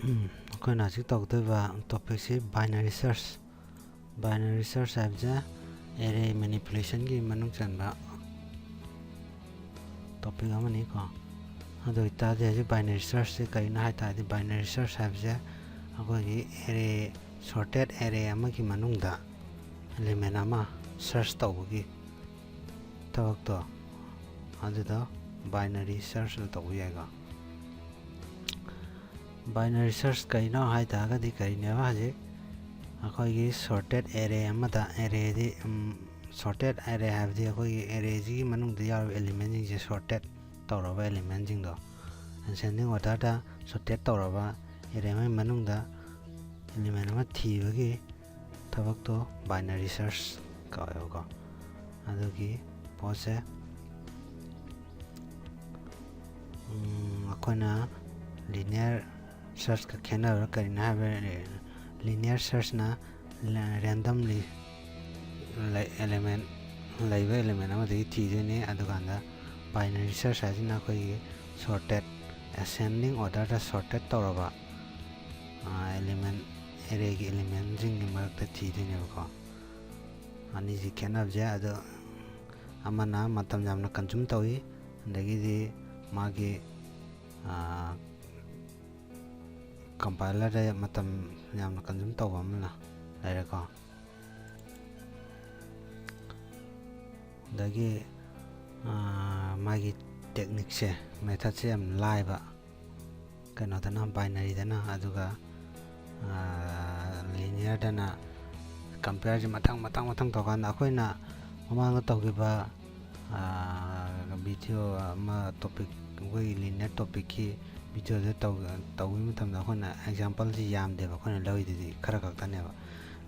ꯑꯩꯈꯣꯏꯅ ꯍꯧꯖꯤꯛ ꯇꯧꯗꯣꯏꯕ ꯇꯣꯄꯤꯛꯁꯤ binary search ꯍꯥꯏꯕꯁꯦ array manipulationꯒꯤ ꯃꯅꯨꯡ ꯆꯟꯕ ꯇꯣꯄꯤꯛ ꯑꯃꯅꯤꯀꯣ ꯑꯗꯨ ꯑꯣꯏꯇꯥꯔꯗꯤ ꯍꯧꯖꯤꯛ binary search ꯁꯤ ꯀꯔꯤꯅꯣ ꯍꯥꯏꯇꯥꯔꯗꯤ binary search ꯍꯥꯏꯕꯁꯦ ꯑꯩꯈꯣꯏꯒꯤ array sorted array ꯑꯃꯒꯤ ꯃꯅꯨꯡꯗ element ꯑꯃ search ꯇꯧꯕꯒꯤ ꯊꯕꯛꯇꯣ ꯑꯗꯨꯗ binary search ꯇꯧꯕ ꯌꯥꯏꯀꯣ binary search ꯀꯩꯅꯣ ꯍꯥꯏꯇꯥꯔꯒꯗꯤ ꯀꯔꯤꯅꯦꯕ ꯍꯧꯖꯤꯛ ꯑꯩꯈꯣꯏꯒꯤ sorted array ꯑꯃꯗ arrayꯗꯤ sorted array ꯍꯥꯏꯕꯗꯤ ꯑꯩꯈꯣꯏꯒꯤ arrayꯁꯤꯒꯤ ꯃꯅꯨꯡꯗ ꯌꯥꯎꯔꯤꯕ elementꯁꯤꯡꯁꯦ sorted ꯇꯧꯔꯕ elementꯁꯤꯡꯗꯣ ascending orderꯗ sorted ꯇꯧꯔꯕ array ꯑꯃꯒꯤ ꯃꯅꯨꯡꯗ element ꯑꯃ ꯊꯤꯕꯒꯤ ꯊꯕꯛꯇꯣ binary search ꯀꯧꯋꯦꯕꯀꯣ ꯑꯗꯨꯒꯤ ꯄꯣꯠꯁꯦ ꯑꯩꯈꯣꯏꯅ linear search ꯀ ꯈꯦꯠꯅꯕ ꯀꯔꯤꯅꯣ ꯍꯥꯏꯕ linear searchꯅ randomly element ꯂꯩꯕ element ꯑꯃꯗꯒꯤ ꯊꯤꯗꯣꯏꯅꯤ ꯑꯗꯨꯀꯥꯟꯗ binary search ꯍꯥꯏꯁꯤꯅ ꯑꯩꯈꯣꯏꯒꯤ sorted ascending orderꯗ sorted ꯇꯧꯔꯕ element arrayꯒꯤ elementꯁꯤꯡꯒꯤ ꯃꯔꯛꯇ ꯊꯤꯗꯣꯏꯅꯦꯕꯀꯣ ꯑꯅꯤꯁꯤ ꯈꯦꯠꯅꯕꯁꯦ ꯑꯗꯣ ꯑꯃꯅ ꯃꯇꯝ ꯌꯥꯝꯅ ꯀꯟꯖꯨꯝ ꯇꯧꯏ ꯑꯗꯒꯤꯗꯤ ꯃꯥꯒꯤ ꯀꯝꯄꯥꯏꯂꯔꯗ ꯃꯇꯝ ꯌꯥꯝꯅ ꯀꯟꯖꯨꯝ ꯇꯧꯕ ꯑꯃꯅ ꯂꯩꯔꯦꯀꯣ ꯑꯗꯒꯤ ꯃꯥꯒꯤ ꯇꯦꯛꯅꯤꯛꯁꯦ ꯃꯦꯊꯠꯁꯦ ꯌꯥꯝ ꯂꯥꯏꯕ ꯀꯩꯅꯣꯗꯅ ꯕꯥꯏꯅꯔꯤꯗꯅ ꯑꯗꯨꯒ ꯂꯤꯅꯤꯌꯔꯗꯅ ꯀꯝꯄꯤꯌꯔꯁꯦ ꯃꯊꯪ ꯇꯧꯀꯥꯟꯗ ꯑꯩꯈꯣꯏꯅ ꯃꯃꯥꯡꯗ ꯇꯧꯈꯤꯕ ꯚꯤꯗꯤꯑꯣ ꯑꯃ ꯇꯣꯄꯤꯛ ꯑꯩꯈꯣꯏꯒꯤ ꯂꯤꯅꯤꯌꯔ ꯇꯣꯄꯤꯛꯀꯤ ꯚꯤꯗꯤꯑꯣꯗ ꯇꯧꯕ ꯃꯇꯝꯗ ꯑꯩꯈꯣꯏꯅ ꯑꯦꯛꯖꯥꯝꯄꯜꯁꯤ ꯌꯥꯝꯗꯦꯕ ꯑꯩꯈꯣꯏꯅ ꯂꯧꯔꯤꯗꯨꯗꯤ ꯈꯔ ꯈꯛꯇꯅꯦꯕ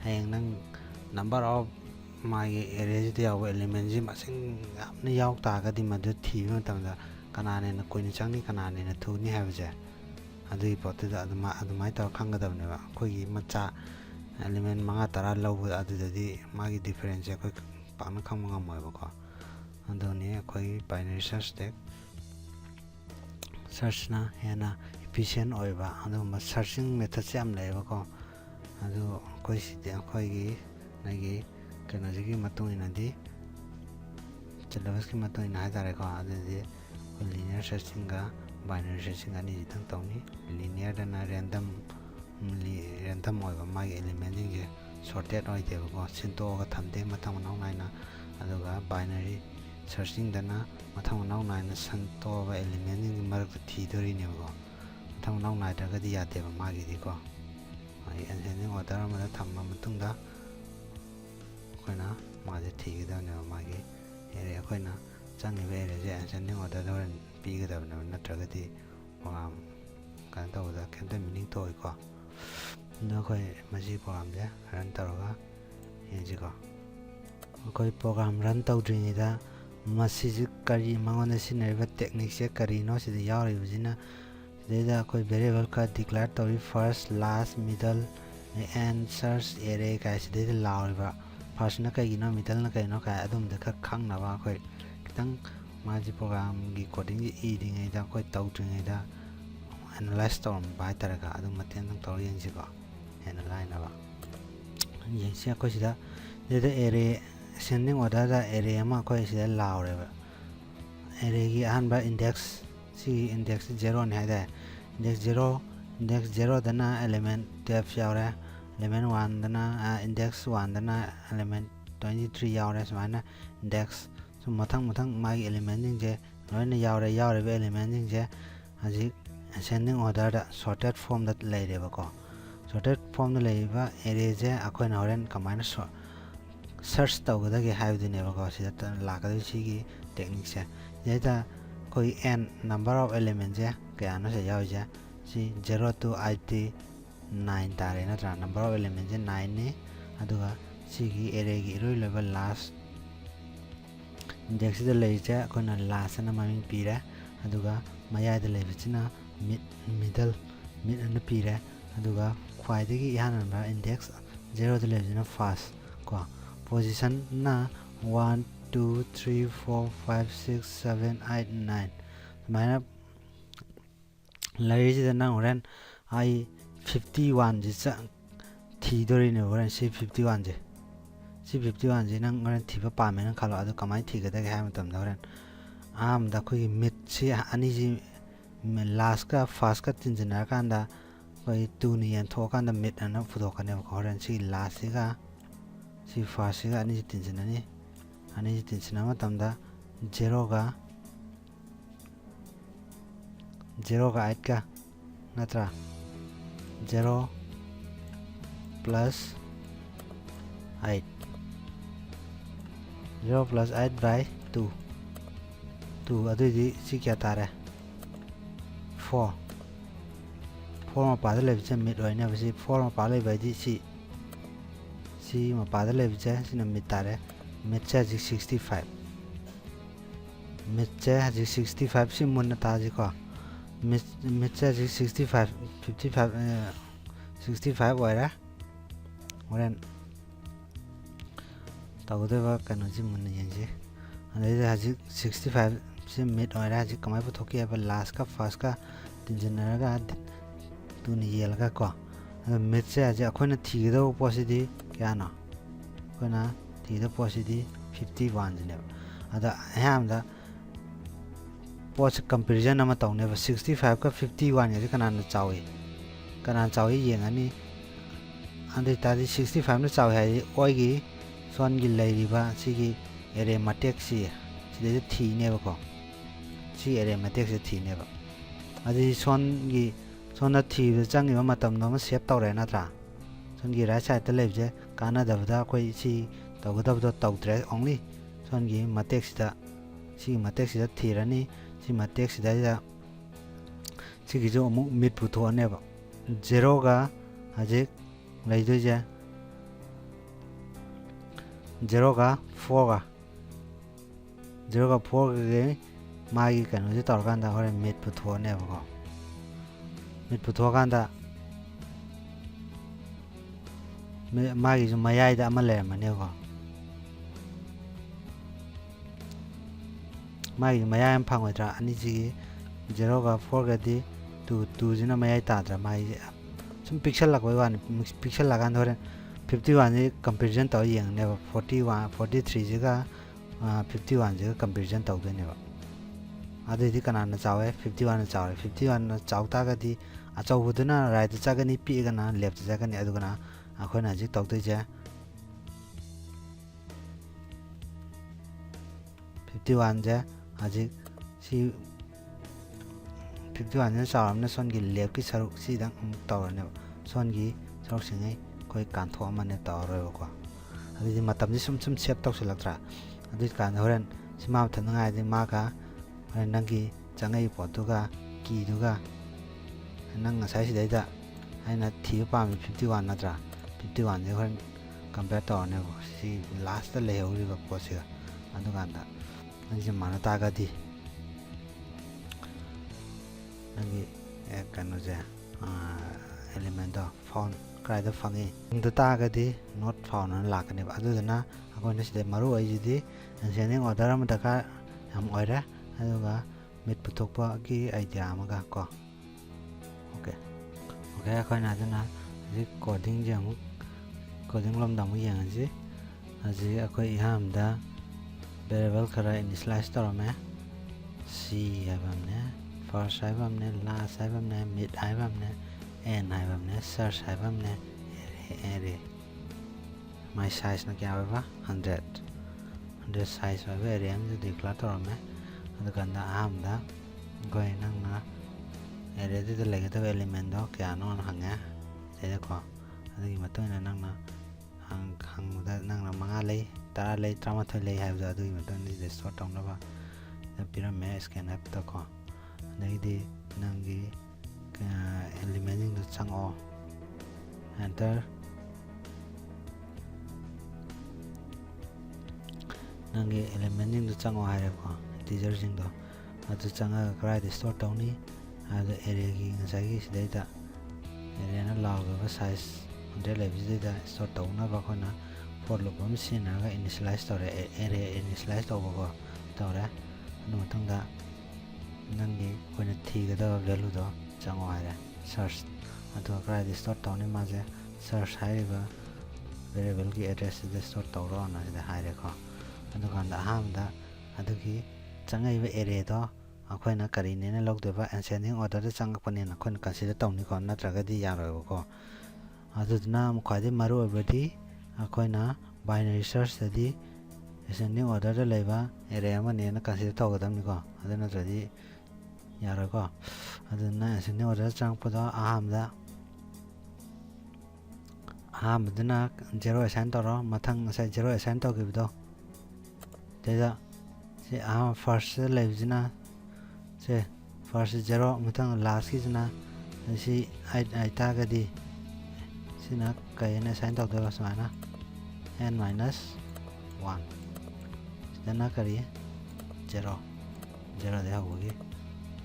ꯍꯌꯦꯡ ꯅꯪ ꯅꯝꯕꯔ ꯑꯣꯐ ꯃꯥꯒꯤ ꯑꯦꯔꯦꯁꯤꯗ ꯌꯥꯎꯕ ꯑꯦꯂꯤꯃꯦꯟꯁꯤ ꯃꯁꯤꯡ ꯌꯥꯝꯅ ꯌꯥꯎ ꯇꯥꯔꯒꯗꯤ ꯃꯗꯨ ꯊꯤꯕ ꯃꯇꯝꯗ ꯀꯅꯥꯅ ꯍꯦꯟꯅ ꯀꯨꯏꯅ ꯆꯪꯅꯤ ꯀꯅꯥꯅ ꯍꯦꯟꯅ ꯊꯨꯅꯤ ꯍꯥꯏꯕꯁꯦ ꯑꯗꯨꯒꯤ ꯄꯣꯠꯇꯨꯗ ꯑꯗꯨꯃꯥꯏꯅ ꯇꯧꯔ ꯈꯪꯒꯗꯕꯅꯦꯕ ꯑꯩꯈꯣꯏꯒꯤ ꯃꯆꯥ element 5-10 ꯂꯧꯕ ꯑꯗꯨꯗꯗꯤ ꯃꯥꯒꯤ ꯗꯤꯐꯔꯦꯟꯁꯁꯦ ꯑꯩꯈꯣꯏ ꯄꯥꯛꯅ ꯈꯪꯕ ꯉꯝꯃꯣꯏꯕꯀꯣ ꯑꯗꯨꯅꯤ ꯑꯩꯈꯣꯏꯒꯤ binary searchꯅ ꯍꯦꯟꯅ efficient ꯑꯣꯏꯕ ꯑꯗꯨꯒꯨꯝꯕ searching methods ꯌꯥꯝ ꯂꯩꯌꯦꯕꯀꯣ ꯑꯗꯨ ꯑꯩꯈꯣꯏꯒꯤ ꯀꯩꯅꯣꯁꯤꯒꯤ ꯃꯇꯨꯡ ꯏꯟꯅꯗꯤ ꯁꯤꯂꯦꯕꯁꯀꯤ ꯃꯇꯨꯡ ꯏꯟꯅ ꯍꯥꯏꯇꯥꯔꯦꯀꯣ ꯑꯗꯨꯗꯤ ꯑꯩꯈꯣꯏ ꯂꯤꯅꯤꯌꯔ ꯁꯔꯆꯤꯡꯒ binary searching ꯑꯅꯤꯁꯤꯗꯪ ꯇꯧꯅꯤ ꯂꯤꯅꯤꯌꯔꯗꯅ ꯔꯦꯟꯗꯝ ꯑꯣꯏꯕ ꯃꯥꯒꯤ ꯑꯦꯂꯤꯃꯦꯟꯁꯤꯡꯁꯦ sorted ꯑꯣꯏꯗꯦꯕꯀꯣ ꯁꯤꯟꯇꯣꯛꯑꯒ ꯊꯝꯗꯦ ꯃꯊꯪ ꯃꯅꯥꯎ ナꯏꯅ ꯑꯗꯨꯒ binary searchingꯗꯅ ꯃꯊꯪ ꯃꯅꯥꯎ ꯅꯥꯏꯅ ꯁꯟꯇꯣꯛꯑꯕ ꯑꯦꯂꯤꯃꯦꯟꯁꯤꯡꯒꯤ ꯃꯔꯛꯇ ꯊꯤꯗꯣꯔꯤꯅꯦꯕꯀꯣ ꯃꯊꯪ ꯃꯅꯥꯎ ꯅꯥꯏꯗ꯭ꯔꯒꯗꯤ ꯌꯥꯗꯦꯕ ꯃꯥꯒꯤꯗꯤꯀꯣ ascending order ꯑꯃꯗ ꯊꯝꯃ ꯃꯇꯨꯡꯗ ꯑꯩꯈꯣꯏꯅ ꯃꯥꯁꯦ ꯊꯤꯒꯗꯕꯅꯦꯕ ꯃꯥꯒꯤ ꯑꯦꯔꯦ ꯑꯩꯈꯣꯏꯅ ꯆꯪꯉꯤꯕ ꯑꯦꯔꯦꯁꯦ ascending orderꯗ ꯍꯣꯔꯦꯟ ꯄꯤꯒꯗꯕꯅꯦꯕ ꯅꯠꯇ꯭ꯔꯒꯗꯤ ꯄ꯭ꯔꯣꯒ꯭ꯔꯥꯝ ꯀꯩꯅꯣ ꯇꯧꯕꯗ ꯀꯩꯝꯇ ꯃꯤꯅꯤꯡ ꯊꯣꯛꯑꯣꯏꯀꯣ ꯑꯗꯣ ꯑꯩꯈꯣꯏ ꯃꯁꯤ ꯄ꯭ꯔꯣꯒ꯭ꯔꯥꯝꯁꯦ ꯔꯟ ꯇꯧꯔꯒ ꯌꯦꯡꯁꯤꯀꯣ ꯑꯩꯈꯣꯏ ꯄ꯭ꯔꯣꯒ꯭ꯔꯥꯝ ꯔꯟ ꯇꯧꯗ꯭ꯔꯤꯉꯩꯗ ꯃꯁꯤꯁꯤ ꯃꯉꯣꯟꯗ ꯁꯤꯖꯤꯟꯅꯔꯤꯕ ꯇꯦꯛꯅꯤꯛꯁꯦ ꯀꯔꯤꯅꯣ ꯁꯤꯗ ꯌꯥꯎꯔꯤꯕꯁꯤꯅ ꯁꯤꯗꯩꯗ ꯑꯩꯈꯣꯏ ꯚꯦꯔꯤꯑꯦꯕꯜ ꯈꯔ ꯗꯤꯀ꯭ꯂꯦꯌꯔ ꯇꯧꯔꯤ first last middle and search array ꯀꯥꯏ ꯁꯤꯗꯩꯗ ꯂꯥꯎꯔꯤꯕ ꯐꯥꯔꯁꯅ ꯀꯩꯒꯤꯅꯣ ꯃꯤꯗꯜꯅ ꯀꯩꯅꯣ ꯀꯥꯏ ꯑꯗꯨꯝꯕꯗ ꯈꯔ ꯈꯪꯅꯕ ꯑꯩꯈꯣꯏ ꯈꯤꯇꯪ ꯃꯥꯁꯤ ꯄ꯭ꯔꯣꯒ꯭ꯔꯥꯝꯒꯤ ꯀꯣꯗꯤꯡꯁꯤ ꯏꯔꯤꯉꯩꯗ ꯑꯩꯈꯣꯏ ꯇꯧꯗ꯭ꯔꯤꯉꯩꯗ ꯑꯦꯅꯥꯂꯥꯏꯁ ꯇꯧꯔꯝꯕ ꯍꯥꯏꯇꯥꯔꯦꯀꯣ ꯑꯗꯨ ꯃꯇꯦꯡ ꯇꯧꯔ ꯌꯦꯡꯁꯤꯀꯣ ꯍꯦꯟꯅ ꯂꯥꯏꯅꯕ ꯌꯦꯡꯁꯤ ꯑꯩꯈꯣꯏ ꯁꯤꯗ ꯑꯦꯔꯦ ascending orderꯗ ꯑꯦꯔꯦ ꯑꯃ ꯑꯩꯈꯣꯏ ꯁꯤꯗ ꯂꯥꯎꯔꯦꯕ ꯑꯦꯔꯦꯒꯤ ꯑꯍꯥꯟꯕ ꯏꯟꯗꯦꯛꯁ ꯁꯤꯒꯤ ꯏꯟꯗꯦꯛꯁꯁꯤ 0ꯅꯤ ꯍꯥꯏꯇꯥꯔꯦ ꯏꯟꯗꯦꯛꯁ 0ꯗꯅ element 12 ꯌꯥꯎꯔꯦ element 1ꯗꯅ index 1ꯗꯅ element 23 ꯌꯥꯎꯔꯦ ꯁꯨꯃꯥꯏꯅ index ꯁꯨꯝ ꯃꯊꯪ ꯃꯥꯒꯤ elementꯁꯤꯡꯁꯦ ꯂꯣꯏꯅ ꯌꯥꯎꯔꯤꯕ elementꯁꯤꯡꯁꯦ ꯍꯧꯖꯤꯛ ascending orderꯗ sorted formꯗ ꯂꯩꯔꯦꯕꯀꯣ sorted formꯗ ꯂꯩꯔꯤꯕ ꯑꯦꯔꯦꯁꯦ ꯑꯩꯈꯣꯏꯅ ꯍꯣꯔꯦꯟ ꯀꯃꯥꯏꯅ search ꯇꯧꯒꯗꯒꯦ ꯍꯥꯏꯕꯗꯨꯅꯦꯕꯀꯣ ꯁꯤꯗ ꯂꯥꯛꯀꯗꯣꯏ ꯁꯤꯒꯤ ꯇꯦꯛꯅꯤꯛꯁꯦ ꯁꯤꯗꯩꯗ ꯑꯩꯈꯣꯏ n number of elementꯁꯦ ꯀꯌꯥꯅꯣ ꯁꯤꯗ ꯌꯥꯎꯔꯤꯁꯦ ꯁꯤ 0 to 8 9 ꯇꯥꯔꯦ ꯅꯠꯇ꯭ꯔꯥ number of elementꯁꯦ 9ꯅꯤ ꯑꯗꯨꯒ ꯁꯤꯒꯤ ꯑꯦꯔꯦꯒꯤ ꯏꯔꯣꯏ ꯂꯣꯏꯕ ꯂꯥꯁ ꯏꯟꯗꯦꯛꯁꯁꯤꯗ ꯂꯩꯔꯤꯁꯦ ꯑꯩꯈꯣꯏꯅ ꯂꯥꯁ ꯑꯅ ꯃꯃꯤꯡ ꯄꯤꯔꯦ ꯑꯗꯨꯒ ꯃꯌꯥꯏꯗ ꯂꯩꯕꯁꯤꯅ ꯃꯤꯗꯜ ꯑꯅ ꯄꯤꯔꯦ ꯑꯗꯨꯒ ꯈ꯭ꯋꯥꯏꯗꯒꯤ ꯏꯍꯥꯟ ꯍꯥꯟꯕ ꯏꯟꯗꯦꯛꯁ 0ꯗ ꯂꯩꯕꯁꯤꯅ ꯐꯥꯔꯁ ꯀꯣ ꯄꯣꯖꯤꯁꯟꯅ 1 2 3 4 5 6 7 8 9 ꯁꯨꯃꯥꯏꯅ ꯂꯩꯔꯤꯁꯤꯗ ꯅꯪ ꯍꯣꯔꯦꯟ ꯑꯩ 51 지 थीदोरिने होरन सी 51 जे सी 51 जे नंग होरन थीबा पामेन खालो अदु कमाई थीगदगे हाय मतम होरन आम दा कोई मिड सी अनि जी लास्ट का फर्स्ट का तिनजनर कांदा कोई टू नि यन थोकांदा मिड अन फुदोकने होरन सी लास्ट सिगा सी फर्स्ट सिगा अनि जी तिनजननी अनि जी तिनजना मतमदा 0 का 8 का नत्रा 0 plus 8 0 plus 8 by 2 अदुदी सी क्या तारे 4 मा पादे लेबजे मिड होइना बसी 4 मा पाले बायदि सी मा पादे लेबजे सिना मिड तारे मिड से 65 मिड से 65 सी मुन ताजी को मिड से 65 55 65 वाला होरन तगदबा कनोजी मुन यंजे अने हाजि 65 से मिड होइरा हाजि कमाय पुथोकी अब लास्ट का फर्स्ट का तिनजनर का तुनि येलगा को मिड से हाजि अखोना थीगदो पोसिदी क्या ना कोना थीगदो पोसिदी 51 जने अदा हमदा पोस कंपैरिजन अमा तौने 65 का 51 ये कनाना चावी येंगानी अंदे तादी 65 ने चाव है ओइगी सोनगी लैरिबा सिगी एरेमेटिक सी सिदे थीनेबको सी एरेमेटिक से थीनेबा अदि सोना थीबे चंगिबा मतमनो सेव तौरे नत्रा सोनगी राइट साइड त लेबजे काना दबदा कोई सी तगदबदो तौद्रे ओनली सोनगी मटेक सिदा थीरनी सी मटेक सिदा सिगी जो अमु मिड पुथोनेबा 0 का हजे लैदोजे 0 का 4 के मागी कनो तौरकांदा होरे मिड पुथोनेबको मिड पुथोकांदा मागी जो मयाइदा अमा लेरमनेको मागी मयाइ अम फांगोद्रा अनि जिगी 0 का 4 का दी 2 जिना मयाइ ताद्रा मागी some pixel like one pixel like and 51 comparison to yang never 43 jiga 51 jiga comparison to the never adi di kana na chawe 51 chawta ga di a chawuduna right chaga ni pi ga na left chaga ni adugana akhona ji to de ja 51 ja aji si 51 ने सारम ने सोन की लेब की सरुक सीधा तौरने सोन की सरुक सिंगे कोई कांथो मने तौरे को अदि मतम जी सुम सेव तौसलक्त्रा अदि कान होरन सिमा थनगाय दि माका नंगी चंगई पोतुगा कीदुगा नंग साइ सिदैदा आइना थि पामी 51 नत्रा 51 जे होरन कंपेयर तौरने को सी लास्ट त लेहौरि ब पोसिगा अदुगांदा नंजी माना तागादि नंगी कनो जे एलिमेंट फाउंड क्राइद फंगी तागदी नोट फाउंड लाकने अदुदना अखोइना सिदे मरु अइजिदी सेनिंग ऑर्डर अम दका हम ओइरा अदुगा मिट पुथोकपा की आइडिया अमगा को ओके अखोइना दना जि कोडिंग जे हम कोडिंग लम दमु यांगजी अजि अखोइ हमदा वेरिएबल खरा इनिशियलाइज तोरमे सी हैबमने फर्स्ट हैबमने लास्ट हैबमने मिड हैबमने एंड हैबमने सर्च हैबमने एरे माय साइज न क्या होगा 100 साइज होगा एरे हम जो डिक्लेयर तोरमे अदुकंदा हमदा गोय नंगना एरे दे लेगे तो एलिमेंट दो क्या नो हंगा देखो अदुगी मतोना नंगना हंगदा नंगना मंगा ले तारा ले त्रामाथो ले हाब जा अदुगी मतोना दे सॉर्ट तौनबा पिरामे स्कैन ऐप तो को नैदी नंगी एलिमेंट दो चंगो एंटर नंगी एलिमेंट दो चंगो हारे को टीचर सिंग दो अदु चंगा क्राइड स्टोर तौनी अदु एरिया की नसागी सिदैता एरिया ना लाउगा साइज 100 लेबि सिदैता स्टोर तौना बखोना फॉर लूप हम सिनागा इनिशियलाइज तौरे एरिया इनिशियलाइज तौबको तौरे अदु मतंगा नंगी कोइना थीगदा वैल्यू दो चंगो हारे सर्च ꯑꯗꯨꯒ ꯀꯗꯥꯏꯗ ꯁ꯭ꯇꯣꯔ ꯇꯧꯅꯤ ꯃꯥꯁꯦ search ꯍꯥꯏꯔꯤꯕ ꯚꯦꯔꯤꯑꯦꯕꯜꯒꯤ ꯑꯦꯗ꯭ꯔꯦꯁꯁꯤꯗ ꯁ꯭ꯇꯣꯔ ꯇꯧꯔꯣꯅ ꯁꯤꯗ ꯍꯥꯏꯔꯦꯀꯣ ꯑꯗꯨꯀꯥꯟꯗ ꯑꯍꯥꯟꯕꯗ ꯑꯗꯨꯒꯤ ꯆꯪꯉꯛꯏꯕ ꯑꯦꯔꯦꯗꯣ ꯑꯩꯈꯣꯏꯅ ꯀꯔꯤꯅꯦꯅ ꯂꯧꯗꯣꯏꯕ ꯑꯦꯟꯁꯦꯟꯗꯤꯡ ꯑꯣꯔꯗꯔꯗ ꯆꯪꯉꯛꯄꯅꯦꯅ ꯑꯩꯈꯣꯏꯅ ꯀꯟꯁꯤꯗꯔ ꯇꯧꯅꯤꯀꯣ ꯅꯠꯇ꯭ꯔꯒꯗꯤ ꯌꯥꯔꯣꯏꯕꯀꯣ ꯑꯗꯨꯗꯨꯅ ꯈ꯭ꯋꯥꯏꯗꯒꯤ ꯃꯔꯨ ꯑꯣꯏꯕꯗꯤ ꯑꯩꯈꯣꯏꯅ ꯕꯥꯏꯅꯔꯤ ꯁꯔꯆꯇꯗꯤ ꯑꯦꯁꯦꯟꯗꯤꯡ ꯑꯣꯔꯗꯔꯗ ꯂꯩꯕ ꯑꯦꯔꯦ ꯑꯃꯅꯦꯅ ꯀꯟꯁꯤꯗꯔ ꯇꯧꯒꯗꯕꯅꯤꯀꯣ ꯑꯗꯨ ꯅꯠꯇ꯭ꯔꯗꯤ ꯌꯥꯔꯣꯏꯀꯣ ꯑꯗꯨꯅ ꯑꯦꯁꯦꯟꯗꯤꯡ ꯑꯣꯔꯗꯔꯗ ꯆꯪꯉꯛꯄꯗꯣ ꯑꯍꯥꯟꯕꯗꯨꯅ 0 ꯑꯦꯁꯥꯏꯟ ꯇꯧꯔꯣ ꯃꯊꯪ ꯉꯁꯥꯏ 0 ꯑꯦꯁꯥꯏꯟ ꯇꯧꯈꯤꯕꯗꯣ ꯁꯤꯗꯩꯗ ꯁꯤ ꯑꯍꯥꯟꯕ ꯐꯥꯔꯁꯇ ꯂꯩꯕꯁꯤꯅ ꯁꯦ ꯐꯥꯔꯁ 0 ꯃꯊꯪ ꯂꯥꯁꯀꯤꯁꯤꯅ ꯁꯤ 8 ꯍꯥꯏꯇꯥꯔꯒꯗꯤ ꯁꯤꯅ ꯀꯩꯅ ꯑꯦꯁꯥꯏꯟ ꯇꯧꯗꯣꯏꯕ ꯁꯨꯃꯥꯏꯅ n-1 ꯁꯤꯗꯅ ꯀꯔꯤ 0 0ꯗꯒꯤ ꯍꯧꯕꯒꯤ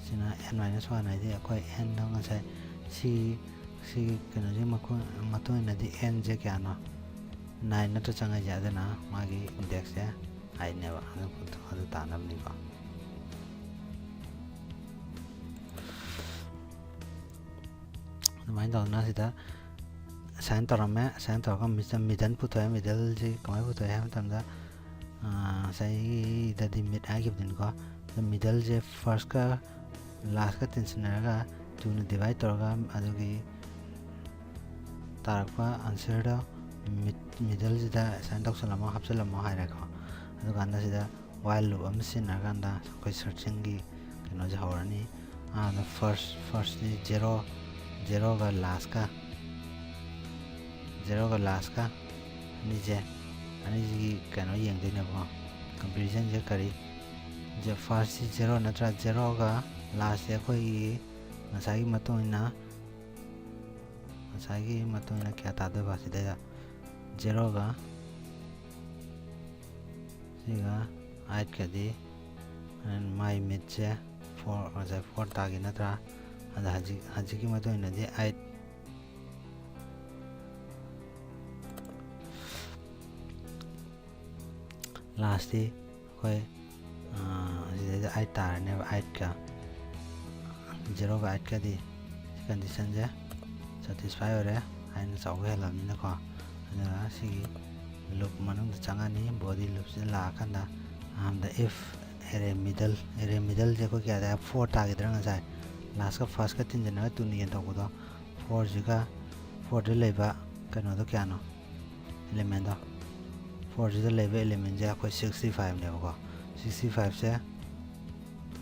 ꯁꯤꯅ n-1 ꯍꯥꯏꯗꯤ ꯑꯩꯈꯣꯏ nꯗꯣ ꯉꯁꯥꯏ ꯁꯤꯒꯤ ꯀꯩꯅꯣꯁꯤ ꯃꯇꯨꯡ ꯏꯟꯅꯗꯤ nꯁꯦ ꯀꯌꯥꯅꯣ 9 ꯅꯠꯇ꯭ꯔ ꯆꯪꯉꯛꯏꯁꯦ ꯑꯗꯨꯅ ꯃꯥꯒꯤ ꯏꯟꯗꯦꯛꯁꯁꯦ 8ꯅꯦꯕ ꯑꯗꯨ ꯇꯥꯅꯕꯅꯤꯀꯣ ꯑꯗꯨꯃꯥꯏꯅ ꯇꯧꯗꯅ ꯁꯤꯗ ꯑꯁꯥꯏꯟ ꯇꯧꯔꯝꯃꯦ ꯑꯁꯥꯏꯟ ꯇꯧꯔꯒ ꯃꯤꯗꯜ ꯄꯨꯊꯣꯛꯑꯦ ꯃꯤꯗꯜꯁꯤ ꯀꯃꯥꯏꯅ ꯄꯨꯊꯣꯛꯑꯦ ꯍꯥꯏꯕ ꯃꯇꯝꯗ ꯉꯁꯥꯏꯒꯤꯗꯗꯤ ꯃꯤꯠ ꯍꯥꯏꯈꯤꯕꯗꯨꯅꯤꯀꯣ ꯃꯤꯗꯜꯁꯦ ꯐꯥꯔꯁꯀ ꯂꯥꯁꯀ ꯇꯤꯟꯁꯤꯟꯅꯔꯒ 2ꯅ ꯗꯤꯚꯥꯏꯠ ꯇꯧꯔꯒ ꯑꯗꯨꯒꯤ ꯇꯥꯔꯛꯄ ꯑꯟꯁꯔꯗꯣ ꯃꯤꯗꯜꯁꯤꯗ ꯑꯦꯁꯥꯏꯟ ꯇꯧꯁꯜꯂꯝꯃꯣ ꯍꯥꯞꯆꯤꯜꯂꯝꯃꯣ ꯍꯥꯏꯔꯦꯀꯣ ꯑꯗꯨꯀꯥꯟꯗ ꯁꯤꯗ while loop ꯑꯃ ꯁꯤꯖꯤꯟꯅꯔꯀꯥꯟꯗ ꯑꯩꯈꯣꯏ ꯁꯔꯆꯤꯡꯒꯤ ꯀꯩꯅꯣꯁꯦ ꯍꯧꯔꯅꯤ ꯑꯍꯥꯟꯕꯗ ꯐꯥꯔꯁꯇꯤ 0ꯒ ꯂꯥꯁꯀ ꯑꯅꯤꯁꯤꯒꯤ ꯀꯩꯅꯣ ꯌꯦꯡꯗꯣꯏꯅꯦꯕꯀꯣ ꯀꯝꯄꯦꯔꯤꯖꯟꯁꯦ ꯀꯔꯤ ꯐꯥꯔꯁꯁꯤ 0 ꯅꯠꯇ꯭ꯔ 0ꯒ ꯂꯥꯁꯁꯦ ꯑꯩꯈꯣꯏꯒꯤ ꯉꯁꯥꯏꯒꯤ ꯃꯇꯨꯡ ꯏꯟꯅ ꯀꯌꯥ ꯇꯥꯗꯣꯏꯕ ꯁꯤꯗꯩꯗ 0ꯒ ꯁꯤꯒ 8ꯀꯗꯤ ꯃꯥꯏ ꯃꯤꯠꯁꯦ 4 ꯇꯥꯒꯤ ꯅꯠꯇ꯭ꯔꯥ ꯑꯗ ꯍꯧꯖꯤꯛꯀꯤ ꯃꯇꯨꯡ ꯏꯟꯅꯗꯤ 8 ꯂꯥꯁꯇꯤ ꯑꯩꯈꯣꯏ ꯁꯤꯗꯩꯗ 8 ꯇꯥꯔꯅꯦꯕ 0ꯒ 8ꯀꯗꯤ ꯀꯟꯗꯤꯁꯟꯁꯦ ꯁꯦꯇꯤꯁꯐꯥꯏ ꯑꯣꯏꯔꯦ ꯍꯥꯏꯅ ꯆꯥꯎꯕ ꯍꯦꯜꯂꯕꯅꯤꯅꯀꯣ ꯑꯗꯨꯒ ꯁꯤꯒꯤ ꯂꯨꯞ ꯃꯅꯨꯡꯗ ꯆꯪꯉꯅꯤ ꯕꯣꯗꯤ ꯂꯨꯞꯁꯤꯗ ꯂꯥꯛꯑꯀꯥꯟꯗ ꯑꯍꯥꯟꯕꯗ if ꯑꯦꯔꯦ ꯃꯤꯗꯜꯁꯦ ꯑꯩꯈꯣꯏ ꯀꯌꯥꯗ 4 ꯇꯥꯈꯤꯗ꯭ꯔꯥ ꯉꯁꯥꯏ ꯂꯥꯁꯀ ꯐꯥꯔꯁꯀ ꯇꯤꯟꯖꯟꯅꯔꯒ 2ꯅ ꯌꯦꯟꯊꯣꯛꯄꯗꯣ 4ꯗ ꯂꯩꯕ ꯀꯩꯅꯣꯗꯣ ꯀꯌꯥꯅꯣ ꯑꯦꯂꯤꯃꯦꯟꯗꯣ 4ꯁꯤꯗ ꯂꯩꯕ ꯑꯦꯂꯤꯃꯦꯟꯁꯦ ꯑꯩꯈꯣꯏ 65ꯅꯦꯕꯀꯣ 65ꯁꯦ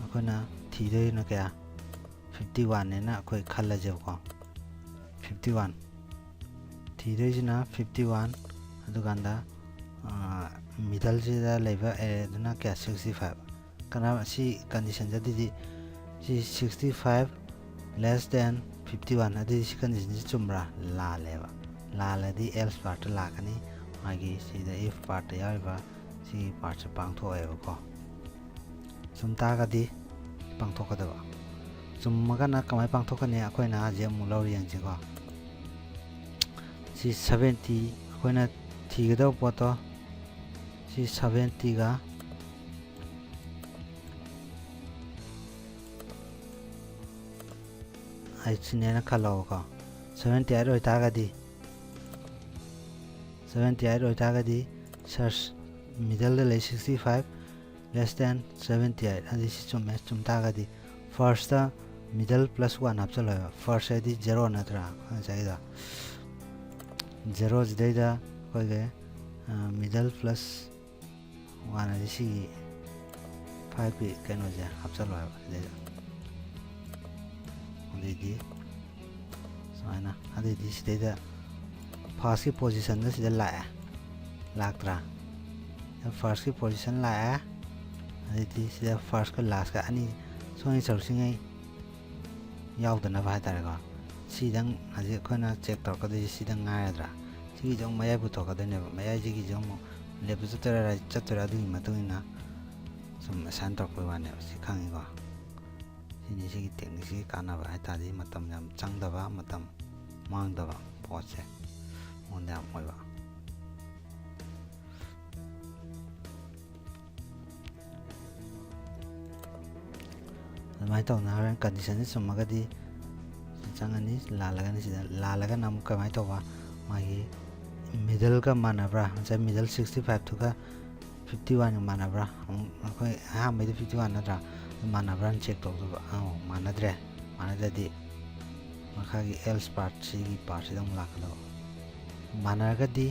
ꯑꯩꯈꯣꯏꯅ ꯊꯤꯗꯣꯏꯅ ꯀꯌా 51ꯅꯦꯅ ꯑꯩꯈꯣꯏ ꯈꯜꯂꯁꯦꯕꯀꯣ 51 ꯊꯤꯗꯣꯏꯁꯤꯅ 51 ꯑꯗꯨꯀꯥꯟꯗ ꯃꯤꯗꯜꯁꯤꯗ ꯂꯩꯕ ꯑꯦꯔꯦꯗꯨꯅ ꯀꯌꯥ 65 ꯁꯤ ꯀꯟꯗꯤꯁꯟꯁꯦ ꯑꯗꯨꯗꯤ ꯁꯤ 65 less than 51 ꯑꯗꯨꯗꯤ ꯁꯤ ꯀꯟꯗꯤꯁꯟꯁꯤ ꯆꯨꯝꯕ꯭ꯔꯥ ꯂꯥꯜꯂꯗꯤ else ꯄꯥꯔꯠꯇ ꯂꯥꯛꯀꯅꯤ ꯃꯥꯒꯤ ꯁꯤꯗ if ꯄꯥꯔꯠꯇ ꯌꯥꯎꯔꯤꯕ ꯁꯤꯒꯤ ꯄꯥꯔꯠꯁꯦ ꯄꯥꯡꯊꯣꯛꯑꯦꯕꯀꯣ ꯆꯨꯝ ꯇꯥꯔꯒꯗꯤ ꯄꯥꯡꯊꯣꯛꯀꯗꯕ ꯆꯨꯝꯃꯒꯅ ꯀꯃꯥꯏꯅ ꯄꯥꯡꯊꯣꯛꯀꯅꯤ ꯑꯩꯈꯣꯏꯅ ꯍꯧꯖꯤꯛ ꯑꯃꯨꯛ ꯂꯧꯔꯤ ꯌꯦꯡꯁꯤꯀꯣ ꯁꯤ 70 ꯑꯩꯈꯣꯏꯅ ꯊꯤꯒꯗꯕ ꯄꯣꯠꯇꯣ ꯁꯤ 70ꯒ ꯑꯩꯠꯁꯤꯅꯦꯅ ꯈꯜꯂꯣꯕꯀꯣ 78 ꯑꯣꯏꯇꯥꯔꯒꯗꯤ ꯁꯔꯆ ꯃꯤꯗꯜꯗ ꯂꯩ 65 less than 78 ꯑꯗꯨꯗꯤ ꯁꯤ ꯆꯨꯝ ꯇꯥꯔꯒꯗꯤ ꯐꯥꯔꯁꯇ ꯃꯤꯗꯜ +1 ꯍꯥꯞꯆꯜꯂꯣꯏꯕ ꯐꯥꯔꯁ ꯍꯥꯏꯗꯤ 0 ꯅꯠꯇ꯭ꯔꯥ ꯉꯁꯥꯏꯒꯤꯗꯣ 0 ꯁꯤꯗꯩꯗ ꯑꯩꯈꯣꯏꯒꯤ ꯃꯤꯗꯜ +1 ꯍꯥꯏꯗꯤ ꯁꯤꯒꯤ 5ꯀꯤ ꯀꯩꯅꯣꯁꯦ ꯍꯥꯞꯆꯜꯂꯣꯏꯕ ꯁꯤꯗꯩꯗ ꯑꯗꯩꯗꯤ ꯁꯨꯃꯥꯏꯅ ꯑꯗꯩꯗꯤ ꯁꯤꯗꯩꯗ ꯐꯥꯔꯁꯀꯤ ꯄꯣꯖꯤꯁꯟꯗ ꯁꯤꯗ ꯂꯥꯛꯇ꯭ꯔꯥ ꯐꯥꯔꯁꯀꯤ ꯄꯣꯖꯤꯁꯟ ꯂꯥꯛꯑꯦ ꯑꯗꯩꯗꯤ ꯁꯤꯗ ꯐꯥꯔꯁꯀ ꯂꯥꯁꯀ ꯑꯅꯤ ꯁꯣꯝꯒꯤ ꯁꯔꯨꯛꯁꯤꯉꯩ ꯌꯥꯎꯗꯅꯕ ꯍꯥꯏꯇꯥꯔꯦꯀꯣ ꯁꯤꯗꯪ ꯍꯧꯖꯤꯛ ꯑꯩꯈꯣꯏꯅ ꯆꯦꯛ ꯇꯧꯔꯛꯀꯗꯣꯏꯁꯤ ꯁꯤꯗꯪ ꯉꯥꯏꯔꯗ꯭ꯔꯥ ꯁꯤꯒꯤꯁꯨ ꯑꯃꯨꯛ ꯃꯌꯥꯏ ꯄꯨꯊꯣꯛꯀꯗꯣꯏꯅꯦꯕ ꯃꯌꯥꯏꯁꯤꯒꯤꯁꯨ ꯑꯃꯨꯛ ꯂꯦꯞꯇ ꯆꯠꯇꯣꯏꯔꯥ ꯔꯥꯏꯠ ꯆꯠꯇꯣꯏꯔꯥ ꯑꯗꯨꯒꯤ ꯃꯇꯨꯡ ꯏꯟꯅ ꯁꯨꯝ ꯑꯦꯁꯥꯏꯟ ꯇꯧꯔꯛꯄꯩ ꯋꯥꯅꯦꯕ ꯁꯤ ꯈꯪꯉꯤꯀꯣ ꯁꯤꯅꯤ ꯁꯤꯒꯤ ꯇꯦꯛꯅꯤꯛꯁꯤꯒꯤ ꯀꯥꯟꯅꯕ ꯍꯥꯏꯇꯥꯔꯗꯤ ꯃꯇꯝ ꯌꯥꯝ ꯆꯪꯗꯕ ꯃꯇꯝ ꯃꯥꯡꯗꯕ ꯄꯣꯠꯁꯦ ꯑꯩꯉꯣꯟꯗ ꯌꯥꯝ ꯑꯣꯏꯕ ꯑꯗꯨꯃꯥꯏꯅ ꯇꯧꯅ ꯍꯣꯔꯦꯟ ꯀꯟꯗꯤꯁꯟꯁꯤ ꯆꯨꯝꯃꯒꯗꯤ changani lalagani sida lalaga nam kamai toba magi middle ka manabra sa middle 65 to ka 51 manabra akoi ha mai 51 natra manabra check to manadre manadadi makhagi else part sigi part sidam lakalo managadi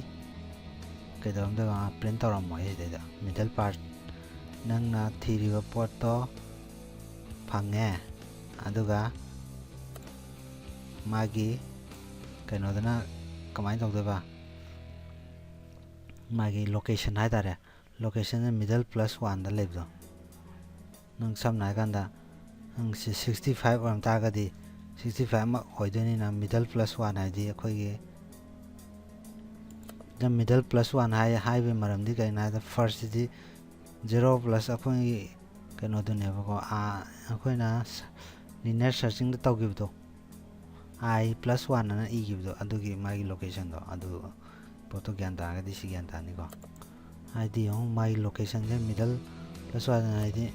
kedam da print toram moi da middle part nangna thiriba pot to phange aduga magi kainodana kamai tawdeba magi location haidare location middle +1 da lebdo nang samna ganda nang 65 ram tagadi 65 ma hoidoni na middle +1 haidi akhoi the middle +1 high be maram di kaina the first di 0 plus akhoi kainodune bako akhoi na linear searching da tawgibdo I +1 na e gibdo adugi magi location do adu poto gyan ta ga disi gyan ta ni ko id on magi location je middle +1 na id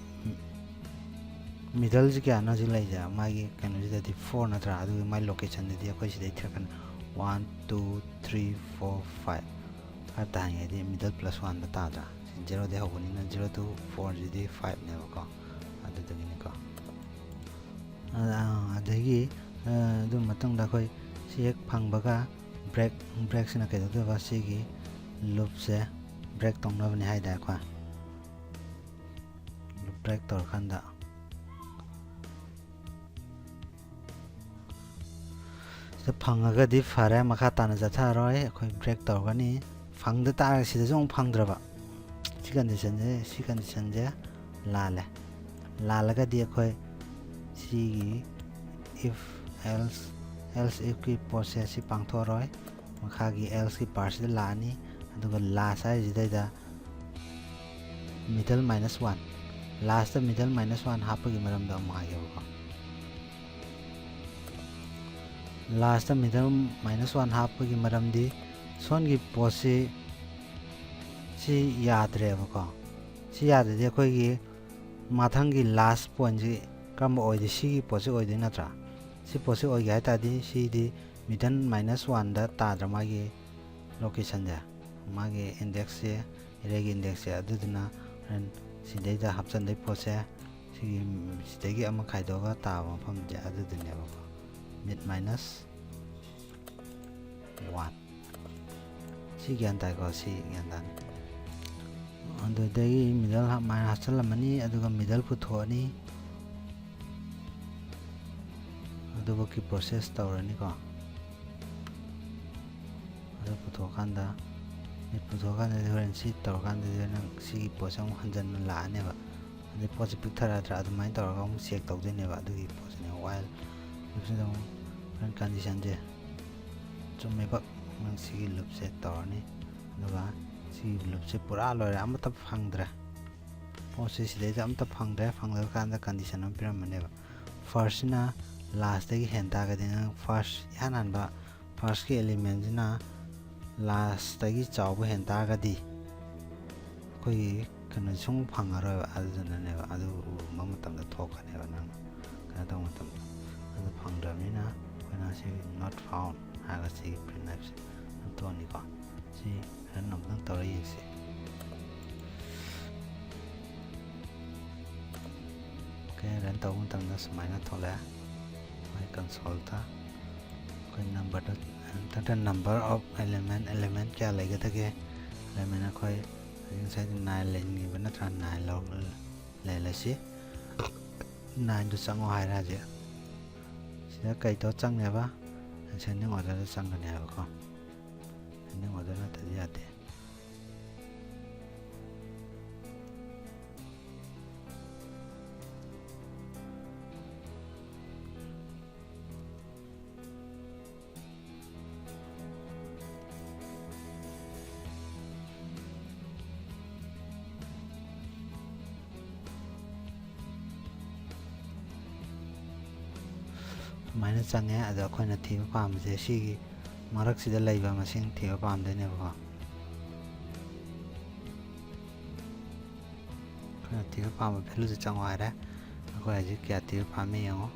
middle ji kya na ji lai ja magi kanu ji da 4 na tra adu magi location di ko si dai thrakan 1 2 3 4 5 ata nge di middle +1 da ta ja 0 de hobuni na 0 to 4 ji di 5 ne ko adu de ni ko adagi du matang da koi si ek phangbaga break sina ke do ba si gi loop se break tong na bani haida kwa loop break tor khanda se phangaga di fare makha ta na jatha roi khoi break tor gani phangda ta si da jong phangdra ba si condition je la laga di khoi si gi if else if ki process si pangthoroi makhagi else ki part de lani aduga last size da middle -1 last the middle -1 hapagi maram da mayo ko last the middle -1 hapagi maram di son gi posi si yadre ko si yadre de khoi gi mathang gi last point ji kam oi di si gi posi oi di natra si posi oi ga ta di si di middle -1 da ta drama gi location da magi index se reg index se aduduna ran si dai da hapchan dai pose si dai gi ama khaido ga ta ma pham ja adudune ba mid -1 si gyan ta ko si gyan dan ando dai middle ha ma hasal mani aduga middle puthoni aduba ki process tawrani ko adu puthokanda ni puthokanda horen si tawkanda nang si posang hanjan la ne ba adu posi picture tra adu mai tawra ga check tawde ne ba adu ki posi ne while ibsida ran condition je chumme ba nang si loop set tawrani aduga si loop se pura lore amata phangdra posi si de amata phangdra phangla kanda condition am piram ne ba first na last gi henta ga dina first yanan ba first ki element na last gi chaw ba henta ga di koi kana chung phangaro adu ne ba adu mamatam da thoka ne ba nang kana ta matam adu phangda ni na kana si not found ha ga si print apps to ni ko si ran nam nang tawri si ke ran taw matam da smai na thola console ta koi number the number of element kya lega ta ke element koi inside 9 len ni bana tra 9 lo le la si 9 du sang hai ra je sia kai to chang ne ba chen ni order sang ne ba ko ni order na ta ya te maina change ada khoina thiba pam je si marak sida laiba masing thiba pam de ne ba khoina thiba pam value je changwa ra khoi ji kya thiba pam me yo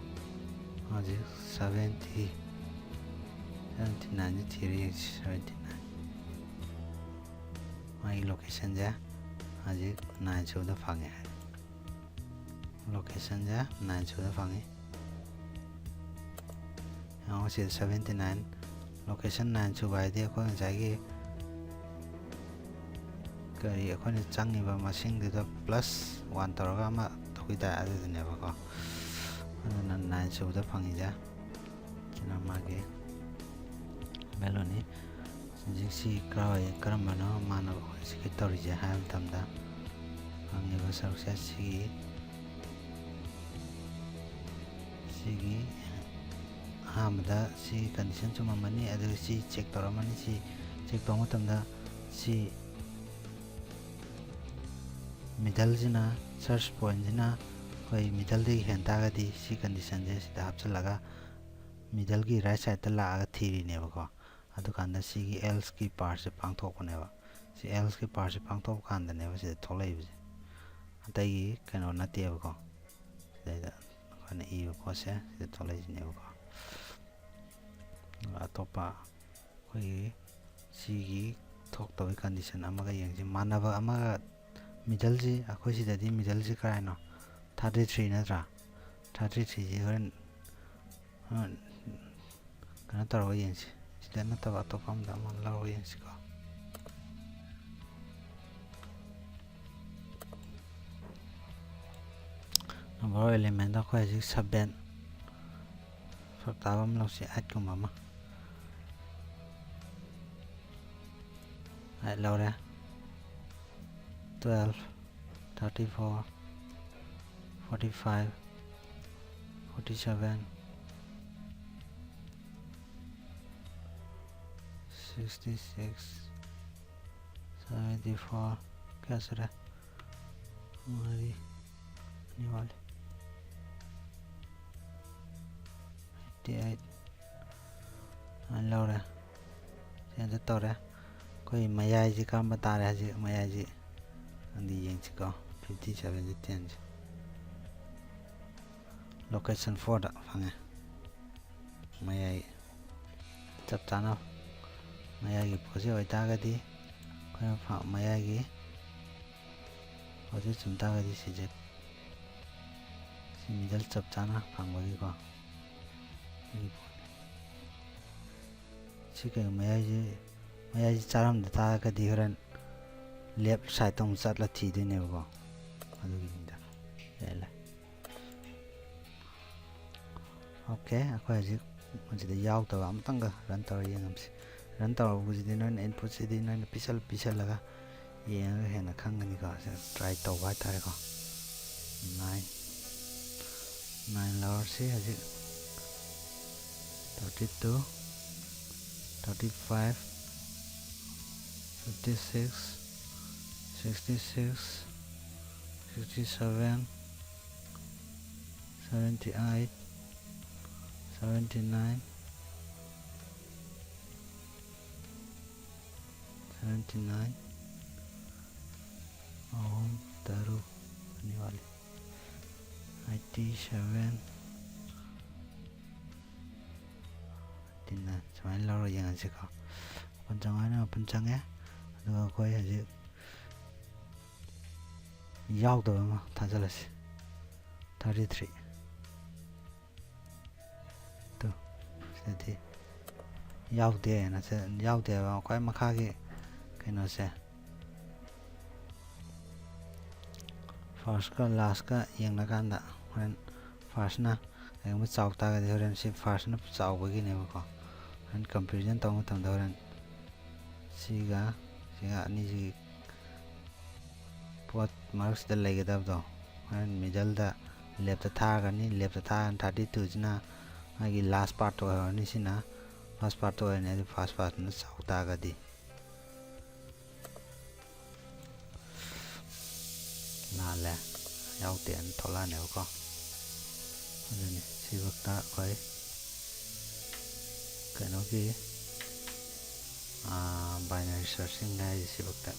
hojik 79 ji thiri 79 mai location ja hojik 9 suda phange location ja 9 suda phange yang si 79 location 9 suba haidi akhoi ngajagi kari akhoi changiba masing duda plus 1 taraga ama thokida aduduneba ko aduna 9 suda phangi ja china magi meloni jiksi krawai karambano mana siki torije ham tamda angiba saruksa sigi hamda si condition chuma mani adu si check toramani si check toma tamda si middle jina search point jina koi middle de henta ga di si condition je sida hapchalaga middle ki right side ta la ga thiri ne ba ko adu kanda si gi else ki part se pangthok ne ba si else ki part se pangthok kanda ne ba se tholai bi atai gi kano na te ba ko sida kana i ko se sida tholai ne ba ko atopa koi si gi thok to condition amaga yengji manaba amaga middle ji akhoi sida di middle ji kai no 33 natra 33 ji horen kana taro yengsi sida na taba to pam da man laro yengsi ko number element da khoi ji 7 fakta bam lo si 8 ko mama ai lo ra 12 34 45 47 66 74 क्या sir है हमारी निवाले 88 लो रहा है तो रहा कोई मयाई जी काम बता रहा है जी मयाई जी अंधी यंग को 57 जी 10 लोकेशन 4 दा फंगे मयाई चप चाना मयाई पोसे होता गदी कोई मयाई पोसे चुमता गदी सीजे सी मिडल चप चाना फंगबगी को सिके मयाई चारम दता गदी हरन लेफ्ट साइड तों चटला थिदिने को अदुगिंदा लेला ओके अखोय जी मजिदा याव तब अमतंग रन तौर यंगमसी रन तौर बुजिदि नन इनपुट सिदि नन पिसल लगा येंग हेना खंगनि को ट्राई तौबा तारे को 9 लवर से हजि 32 35 56 66 67 78 79 79 ओम तारू आने वाले 87 89 समाइन लारो yang से का अपन चंगे अदुगा कोई हजे यावदबा मा थाजलसी 33 तो सेति यावदे ना से यावदे बा कोई मखा के कनो से फर्स्ट का लास्ट का यंगना कांदा हरन फर्स्ट ना एगम चावता ga हरन से फर्स्ट ना चावबगी ने को हरन कंपैरिजन तंग तंग हरन सिगा अनि जी pot marks da legedab do and middle da left tha gani left tha 32 jina agi last part to ni sina first part to ne first part na sauta ga di na la yaw tian thola ne ko ani si wakta koi kano ki binary searching na si wakta